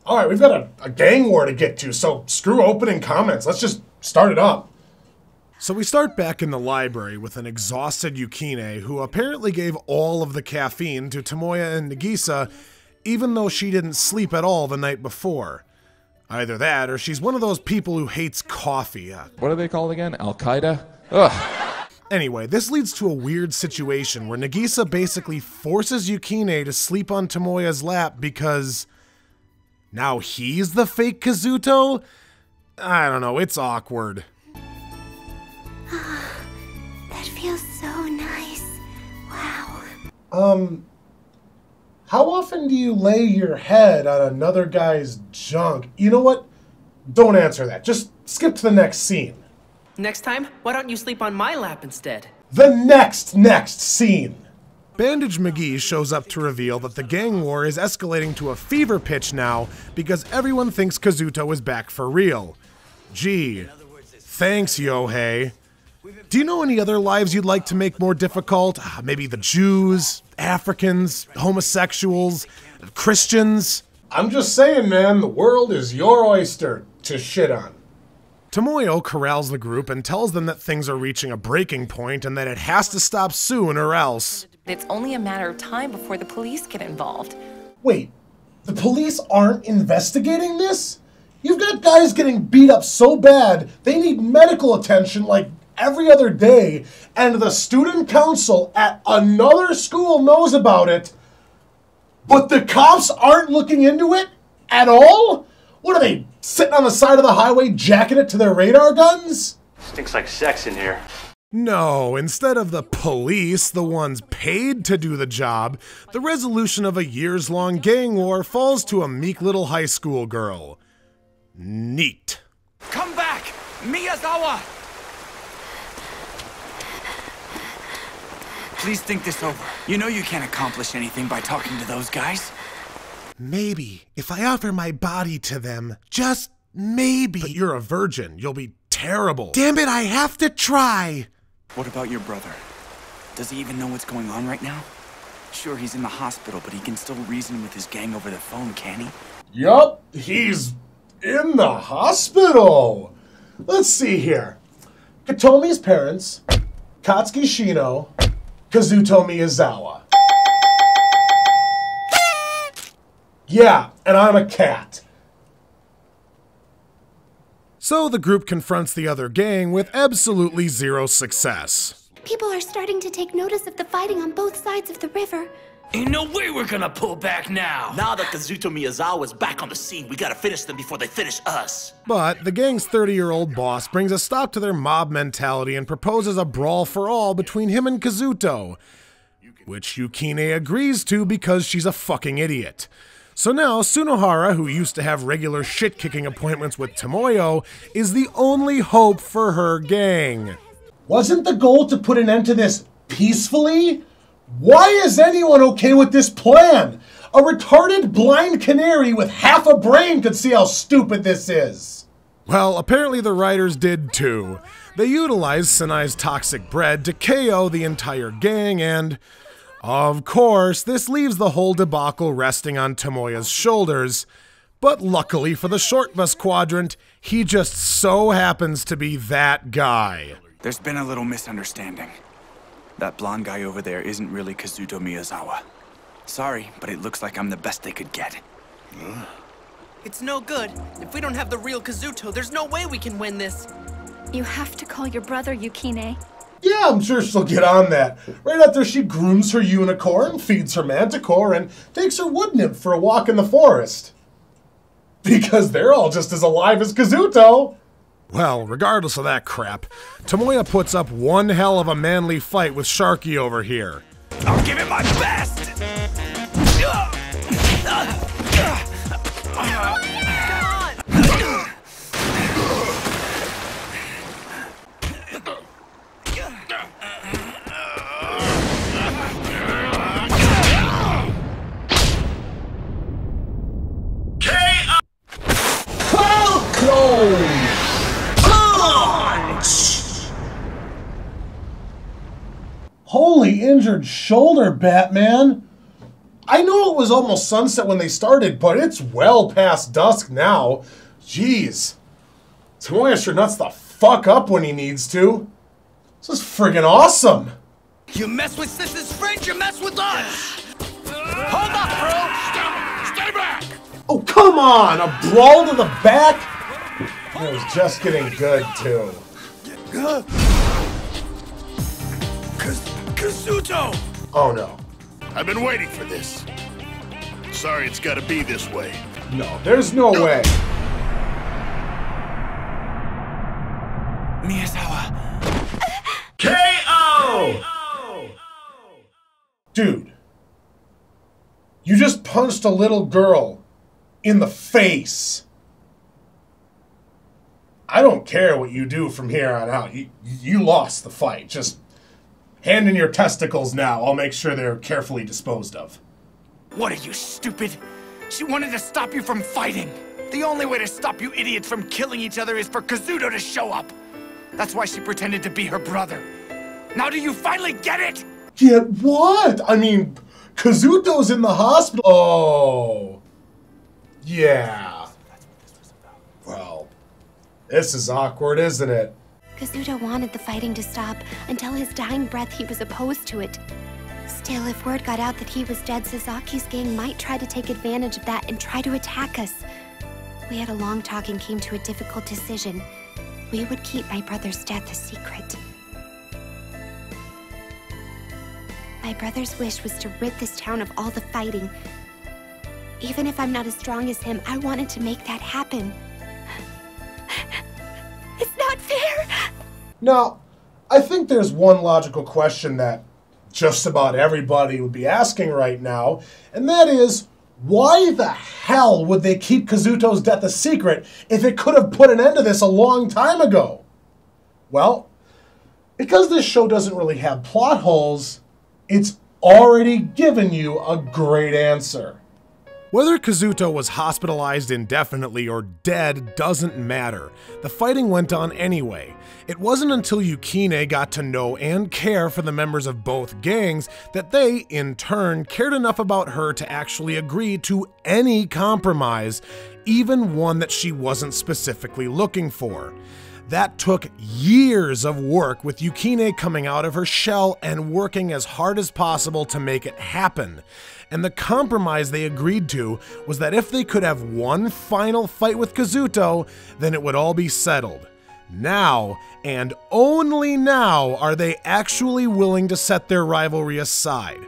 Alright, we've got a gang war to get to, so screw opening comments. Let's just start it up. So we start back in the library with an exhausted Yukine who apparently gave all of the caffeine to Tomoya and Nagisa, even though she didn't sleep at all the night before. Either that, or she's one of those people who hates coffee. What are they called again? Al-Qaeda? Ugh. Anyway, this leads to a weird situation where Nagisa basically forces Yukine to sleep on Tomoya's lap because now he's the fake Kazuto? I don't know, it's awkward. That feels so nice. Wow. How often do you lay your head on another guy's junk? You know what? Don't answer that. Just skip to the next scene. Next time, why don't you sleep on my lap instead? The next scene. Bandage McGee shows up to reveal that the gang war is escalating to a fever pitch now because everyone thinks Kazuto is back for real. Gee, thanks, Yohei. Do you know any other lives you'd like to make more difficult? Maybe the Jews, Africans, homosexuals, Christians? I'm just saying, man, the world is your oyster to shit on. Tomoya corrals the group and tells them that things are reaching a breaking point and that it has to stop soon or else. It's only a matter of time before the police get involved. Wait, the police aren't investigating this? You've got guys getting beat up so bad, they need medical attention like every other day, and the student council at another school knows about it, but the cops aren't looking into it at all? What are they, sitting on the side of the highway jacking it to their radar guns? Stinks like sex in here. No, instead of the police, the ones paid to do the job, the resolution of a years-long gang war falls to a meek little high school girl. Neat. Come back! Miyazawa! Please think this over. You know you can't accomplish anything by talking to those guys. Maybe, if I offer my body to them, just maybe. But you're a virgin, you'll be terrible. Damn it, I have to try! What about your brother? Does he even know what's going on right now? Sure, he's in the hospital, but he can still reason with his gang over the phone, can he? Yup, he's in the hospital. Let's see here. Katomi's parents, Katsuki Shino, Kazuto Miyazawa. Yeah, and I'm a cat. So the group confronts the other gang with absolutely zero success. People are starting to take notice of the fighting on both sides of the river. Ain't no way we're gonna pull back now. Now that Kazuto Miyazawa's back on the scene, we gotta finish them before they finish us. But the gang's 30-year-old boss brings a stop to their mob mentality and proposes a brawl for all between him and Kazuto, which Yukine agrees to because she's a fucking idiot. So now, Sunohara, who used to have regular shit-kicking appointments with Tomoya, is the only hope for her gang. Wasn't the goal to put an end to this peacefully? Why is anyone okay with this plan? A retarded blind canary with half a brain could see how stupid this is. Well, apparently the writers did too. They utilized Senai's toxic bread to KO the entire gang and, of course, this leaves the whole debacle resting on Tomoya's shoulders. But luckily for the short bus quadrant, he just so happens to be that guy. There's been a little misunderstanding. That blonde guy over there isn't really Kazuto Miyazawa. Sorry, but it looks like I'm the best they could get. It's no good. If we don't have the real Kazuto, there's no way we can win this. You have to call your brother Yukine. Yeah, I'm sure she'll get on that. Right after she grooms her unicorn, feeds her manticore, and takes her wood nymph for a walk in the forest. Because they're all just as alive as Kazuto. Well, regardless of that crap, Tomoya puts up one hell of a manly fight with Sharky over here. I'll give it my best! Holy injured shoulder, Batman! I know it was almost sunset when they started, but it's well past dusk now. Jeez. Tomoya sure nuts the fuck up when he needs to. This is friggin' awesome. You mess with Sis's friends, you mess with us! Hold up, bro! Stay back! Oh, come on! A brawl to the back? It was just getting good, too. Kazuto! Oh, no. I've been waiting for this. Sorry it's gotta be this way. No, there's no way. Miyazawa. KO! Dude. You just punched a little girl in the face. I don't care what you do from here on out. You lost the fight. Just hand in your testicles now. I'll make sure they're carefully disposed of. What are you, stupid? She wanted to stop you from fighting. The only way to stop you idiots from killing each other is for Kazuto to show up. That's why she pretended to be her brother. Now do you finally get it? Get what? I mean, Kazuto's in the hospital. Oh. Yeah. Well, this is awkward, isn't it? Kazuto wanted the fighting to stop. Until his dying breath, he was opposed to it. Still, if word got out that he was dead, Sasaki's gang might try to take advantage of that and try to attack us. We had a long talk and came to a difficult decision. We would keep my brother's death a secret. My brother's wish was to rid this town of all the fighting. Even if I'm not as strong as him, I wanted to make that happen. It's not fair! Now, I think there's one logical question that just about everybody would be asking right now, and that is, why the hell would they keep Kazuto's death a secret if it could have put an end to this a long time ago? Well, because this show doesn't really have plot holes, it's already given you a great answer. Whether Kazuto was hospitalized indefinitely or dead doesn't matter. The fighting went on anyway. It wasn't until Yukine got to know and care for the members of both gangs that they, in turn, cared enough about her to actually agree to any compromise, even one that she wasn't specifically looking for. That took years of work, with Yukine coming out of her shell and working as hard as possible to make it happen. And the compromise they agreed to was that if they could have one final fight with Kazuto, then it would all be settled. Now, and only now, are they actually willing to set their rivalry aside.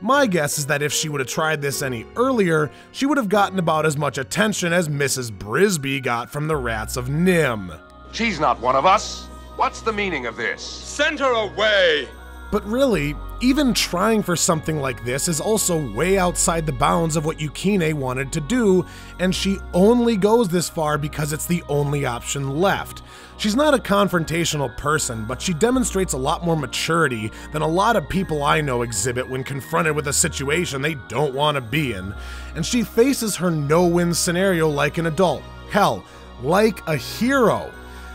My guess is that if she would have tried this any earlier, she would have gotten about as much attention as Mrs. Brisby got from the rats of Nim. She's not one of us. What's the meaning of this? Send her away! But really, even trying for something like this is also way outside the bounds of what Yukine wanted to do, and she only goes this far because it's the only option left. She's not a confrontational person, but she demonstrates a lot more maturity than a lot of people I know exhibit when confronted with a situation they don't want to be in, and she faces her no-win scenario like an adult. Hell, like a hero.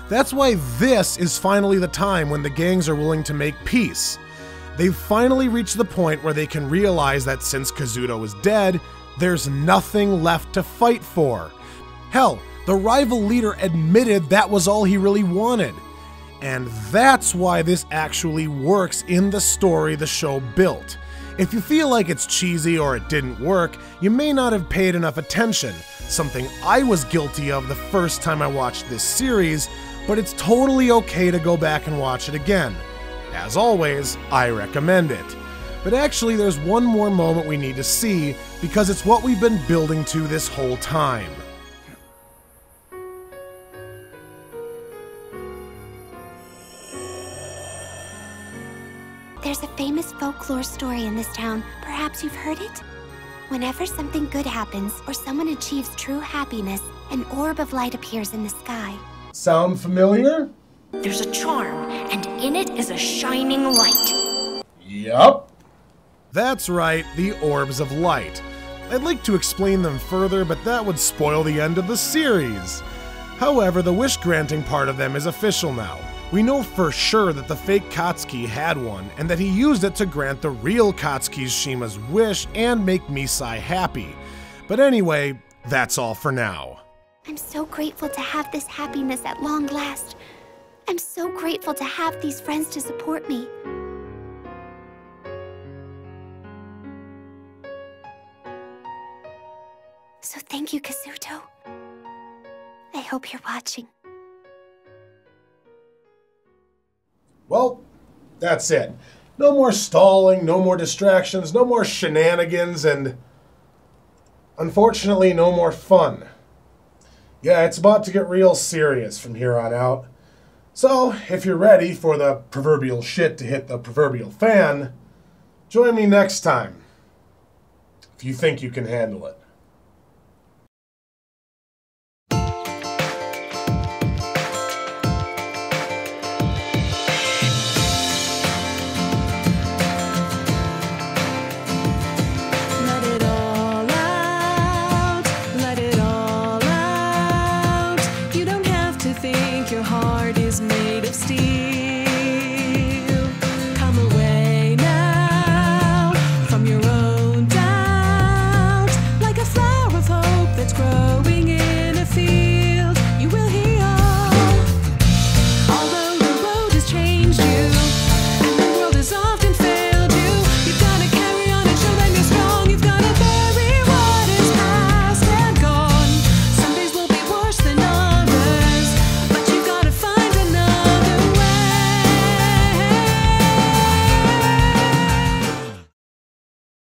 That's why this is finally the time when the gangs are willing to make peace. They've finally reached the point where they can realize that since Kazuto is dead, there's nothing left to fight for. Hell, the rival leader admitted that was all he really wanted. And that's why this actually works in the story the show built. If you feel like it's cheesy or it didn't work, you may not have paid enough attention, something I was guilty of the first time I watched this series, but it's totally okay to go back and watch it again. As always, I recommend it. But actually, there's one more moment we need to see, because it's what we've been building to this whole time. There's a famous folklore story in this town. Perhaps you've heard it? Whenever something good happens or someone achieves true happiness, an orb of light appears in the sky. Sound familiar? There's a charm, and in it is a shining light. Yup. That's right, the orbs of light. I'd like to explain them further, but that would spoil the end of the series. However, the wish-granting part of them is official now. We know for sure that the fake Katsuki had one, and that he used it to grant the real Katsuki's Shima's wish and make Misai happy. But anyway, that's all for now. I'm so grateful to have this happiness at long last. I'm so grateful to have these friends to support me. So thank you, Kazuto. I hope you're watching. Well, that's it. No more stalling, no more distractions, no more shenanigans, and unfortunately, no more fun. Yeah, it's about to get real serious from here on out. So, if you're ready for the proverbial shit to hit the proverbial fan, join me next time, if you think you can handle it.